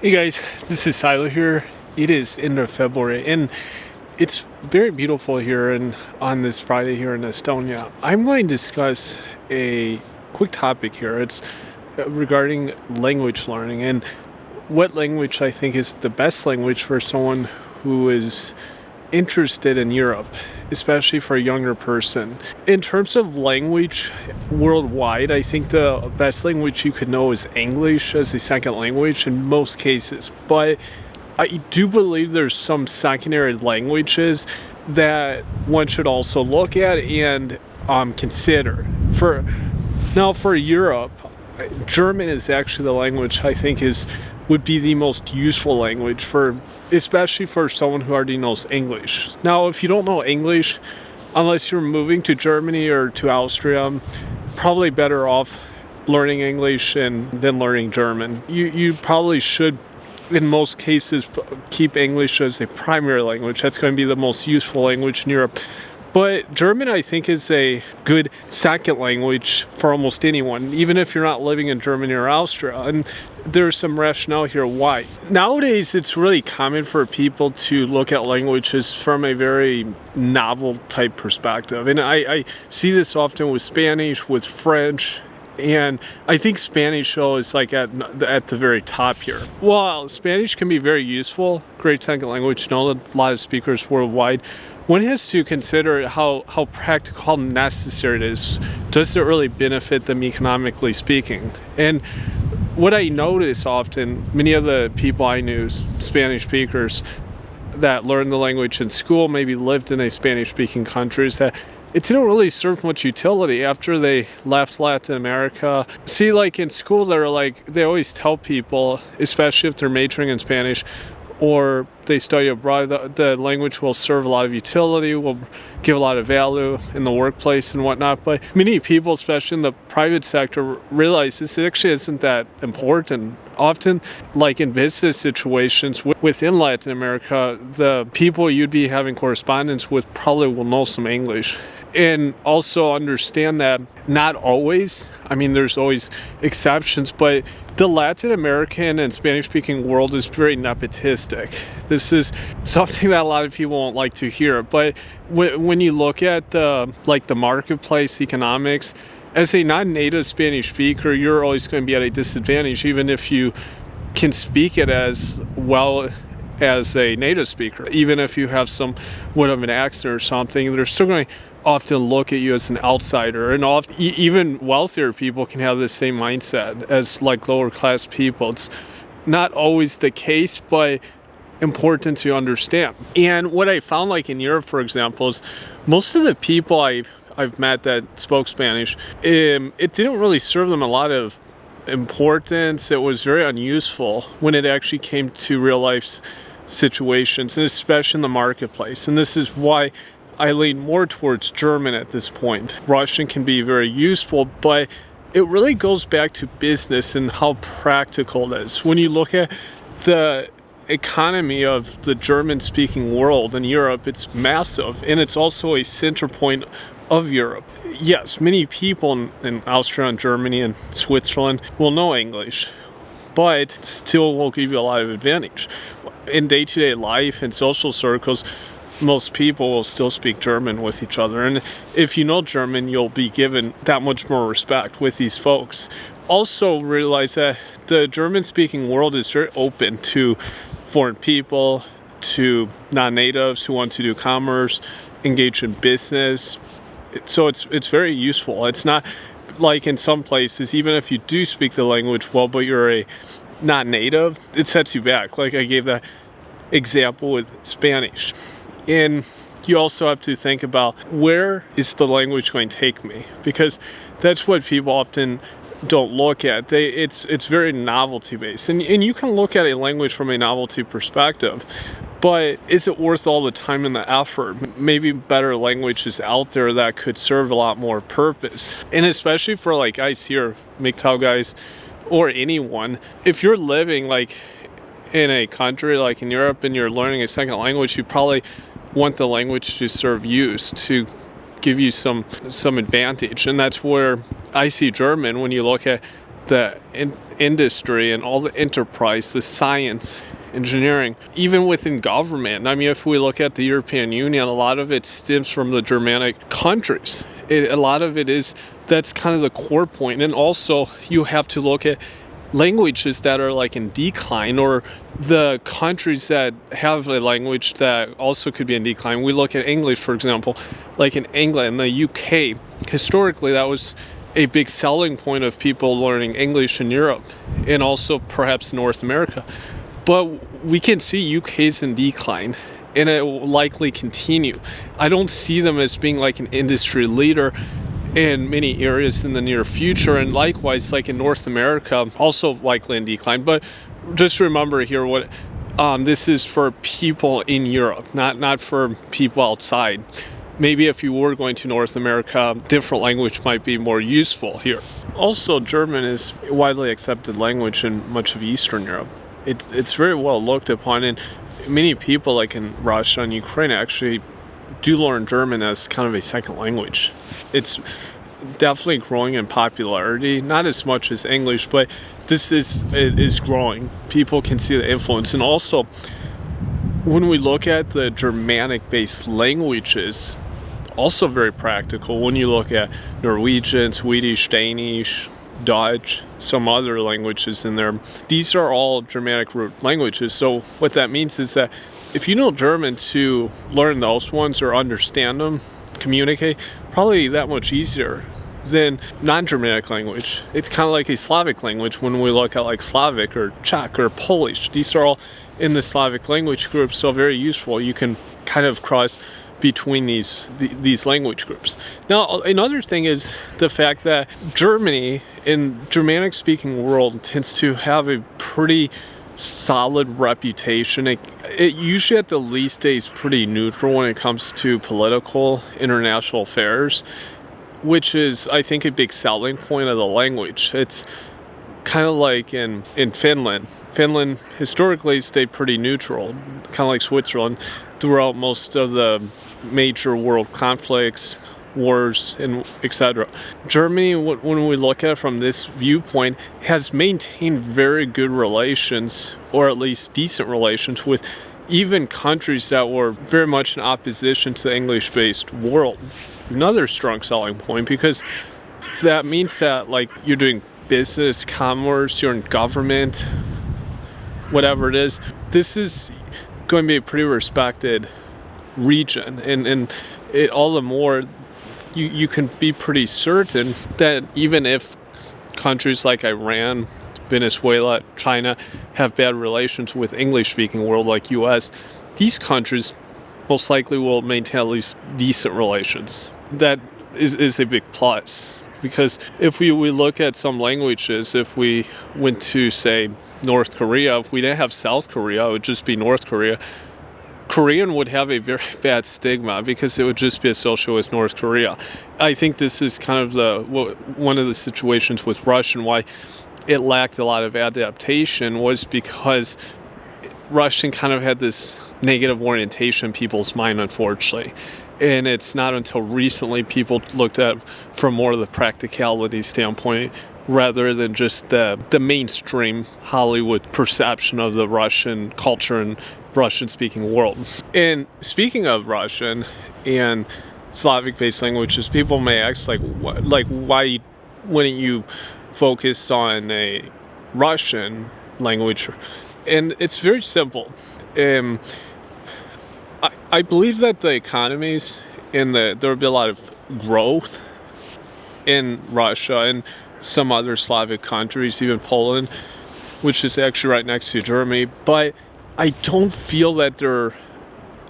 Hey guys, this is Silo here. It is end of February and it's very beautiful here and on this Friday here in Estonia. I'm going to discuss a quick topic here. It's regarding language learning and what language I think is the best language for someone who is interested in Europe, especially for a younger person. In terms of language worldwide, I think the best language you could know is English as a second language in most cases. But I do believe there's some secondary languages that one should also look at and consider. For Europe, German is actually the language I think would be the most useful language especially for someone who already knows English. Now, if you don't know English, unless you're moving to Germany or to Austria, probably better off learning English and then learning German. You probably should, in most cases, keep English as a primary language. That's going to be the most useful language in Europe. But German, I think, is a good second language for almost anyone, even if you're not living in Germany or Austria. And there's some rationale here why. Nowadays, it's really common for people to look at languages from a very novel type perspective. And I see this often with Spanish, with French, and I think Spanish is like at the very top here. While Spanish can be very useful, great second language, know a lot of speakers worldwide, one has to consider how practical, how necessary it is. Does it really benefit them economically speaking? And what I notice often, many of the people I knew, Spanish speakers that learned the language in school, maybe lived in a Spanish-speaking country, is that it didn't really serve much utility after they left Latin America. See, like in school, they always tell people, especially if they're majoring in Spanish or they study abroad, the language will serve a lot of utility, will give a lot of value in the workplace and whatnot. But many people, especially in the private sector, realize this actually isn't that important. Often, like in business situations within Latin America, the people you'd be having correspondence with probably will know some English. And also understand that not always, there's always exceptions, but the Latin American and Spanish-speaking world is very nepotistic. This is something that a lot of people won't like to hear. But when you look at the marketplace economics, as a non-native Spanish speaker, you're always going to be at a disadvantage, even if you can speak it as well as a native speaker. Even if you have somewhat of an accent or something, they're still going to often look at you as an outsider, and even wealthier people can have the same mindset as lower class people. It's not always the case, but important to understand. And what I found in Europe, for example, is most of the people I've met that spoke Spanish, it didn't really serve them a lot of importance. It was very unuseful when it actually came to real life situations, and especially in the marketplace. And this is why I lean more towards German at this point. Russian can be very useful, but it really goes back to business and how practical it is. When you look at the economy of the German-speaking world in Europe, it's massive, and it's also a center point of Europe. Yes, many people in Austria and Germany and Switzerland will know English, but still will give you a lot of advantage. In day-to-day life and social circles, most people will still speak German with each other. And if you know German, you'll be given that much more respect with these folks. Also realize that the German-speaking world is very open to foreign people, to non-natives who want to do commerce, engage in business. So it's very useful. It's not like in some places, even if you do speak the language well, but you're a not native, it sets you back. Like I gave that example with Spanish. And you also have to think about, where is the language going to take me? Because that's what people often don't look at. It's very novelty based. And you can look at a language from a novelty perspective, but is it worth all the time and the effort? Maybe better languages out there that could serve a lot more purpose. And especially for guys here, MGTOW guys, or anyone, if you're living in a country like in Europe and you're learning a second language, you probably want the language to serve use, to give you some advantage. And that's where I see German, when you look at the industry and all the enterprise, the science, engineering, even within government. I mean, if we look at the European Union, a lot of it stems from the Germanic countries. A lot of it is, that's kind of the core point. And also you have to look at languages that are like in decline, or the countries that have a language that also could be in decline. We look at English, for example, like in England, the UK. Historically, that was a big selling point of people learning English in Europe and also perhaps North America. But we can see UK's in decline, and it will likely continue. I don't see them as being like an industry leader in many areas in the near future, and likewise, like in North America, also likely in decline. But just remember here what this is for people in Europe, not for people outside. Maybe if you were going to North America, different language might be more useful here. Also, German is a widely accepted language in much of Eastern Europe. It's very well looked upon, and many people, like in Russia and Ukraine, actually do learn German as kind of a second language. It's definitely growing in popularity, not as much as English, but this is growing. People can see the influence. And also, when we look at the Germanic-based languages, also very practical. When you look at Norwegian, Swedish, Danish, Dutch, some other languages in there, these are all Germanic root languages. So what that means is that if you know German, to learn those ones or understand them, communicate, probably that much easier than non-Germanic language. It's kind of like a Slavic language when we look at like Slavic or Czech or Polish. These are all in the Slavic language group, so very useful. You can kind of cross between these language groups. Now, another thing is the fact that Germany, in Germanic-speaking world, tends to have a pretty solid reputation. It usually at the least stays pretty neutral when it comes to political international affairs, which is, I think, a big selling point of the language. It's kind of like in Finland. Finland historically stayed pretty neutral, kind of like Switzerland, throughout most of the major world conflicts, wars, and etc. Germany, when we look at it from this viewpoint, has maintained very good relations, or at least decent relations, with even countries that were very much in opposition to the English-based world. Another strong selling point, because that means that like you're doing business, commerce, you're in government, whatever it is, this is going to be a pretty respected region, and it all the more you can be pretty certain that even if countries like Iran, Venezuela, China have bad relations with English-speaking world like US, these countries most likely will maintain at least decent relations. That is a big plus, because if we look at some languages, if we went to, say, North Korea, if we didn't have South Korea, it would just be North Korea. Korean would have a very bad stigma because it would just be associated with North Korea. I think this is kind of one of the situations with Russian, why it lacked a lot of adaptation, was because Russian kind of had this negative orientation in people's mind, unfortunately. And it's not until recently people looked at from more of the practicality standpoint, rather than just the mainstream Hollywood perception of the Russian culture and Russian-speaking world. And speaking of Russian and Slavic-based languages, people may ask, why wouldn't you focus on a Russian language? And it's very simple. I believe that the economies and there will be a lot of growth in Russia and some other Slavic countries, even Poland, which is actually right next to Germany. But I don't feel that they're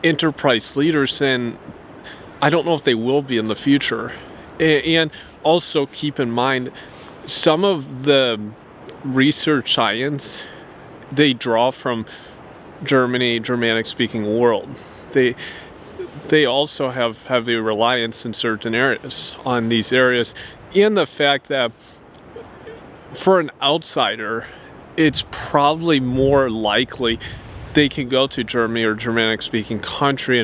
enterprise leaders, and I don't know if they will be in the future. And also keep in mind, some of the research science, they draw from Germany, Germanic-speaking world. They also have a reliance in certain areas on these areas. And the fact that for an outsider, it's probably more likely they can go to Germany or Germanic-speaking country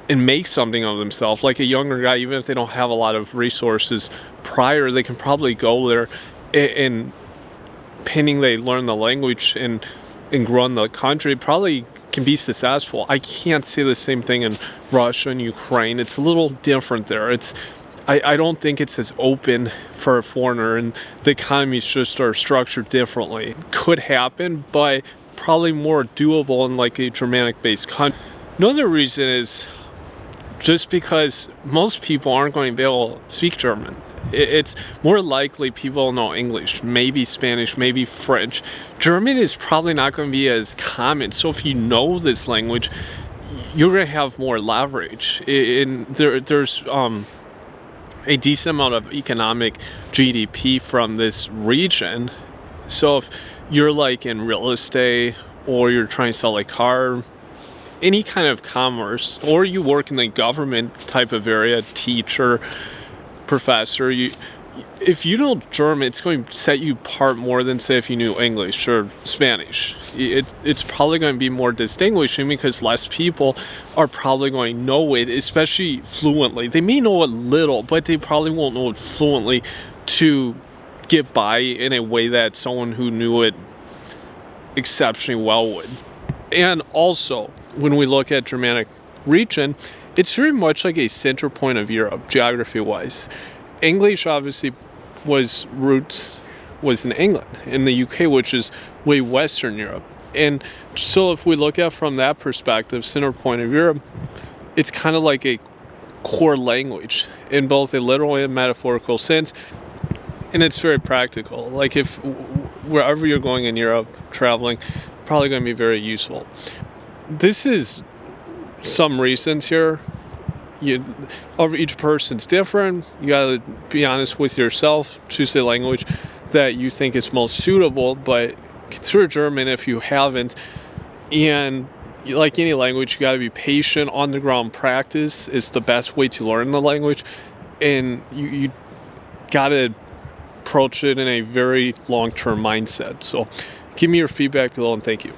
and make something of themselves. Like a younger guy, even if they don't have a lot of resources prior, they can probably go there and pending they learn the language and grow in the country, probably can be successful. I can't say the same thing in Russia and Ukraine. It's a little different there. I don't think it's as open for a foreigner, and the economies just are structured differently. Could happen, but probably more doable in like a Germanic-based country. Another reason is just because most people aren't going to be able to speak German. It's more likely people know English, maybe Spanish, maybe French. German is probably not going to be as common. So if you know this language, you're going to have more leverage. There's a decent amount of economic GDP from this region. So if you're like in real estate, or you're trying to sell a car, any kind of commerce, or you work in the government type of area, teacher, professor, if you know German, it's going to set you apart more than, say, if you knew English or Spanish. It's probably going to be more distinguishing because less people are probably going to know it, especially fluently. They may know it little, but they probably won't know it fluently to get by in a way that someone who knew it exceptionally well would. And also, when we look at Germanic region, it's very much like a center point of Europe, geography-wise. English obviously was in England, in the UK, which is way Western Europe. And so if we look at from that perspective, center point of Europe, it's kind of like a core language in both a literal and metaphorical sense. And it's very practical. Like if wherever you're going in Europe, traveling, probably going to be very useful. This is some reasons here. Each person's different. You gotta be honest with yourself. Choose a language that you think is most suitable, but consider German if you haven't. And like any language, you gotta be patient. On the ground practice is the best way to learn the language, and you gotta approach it in a very long-term mindset. So give me your feedback below, and thank you.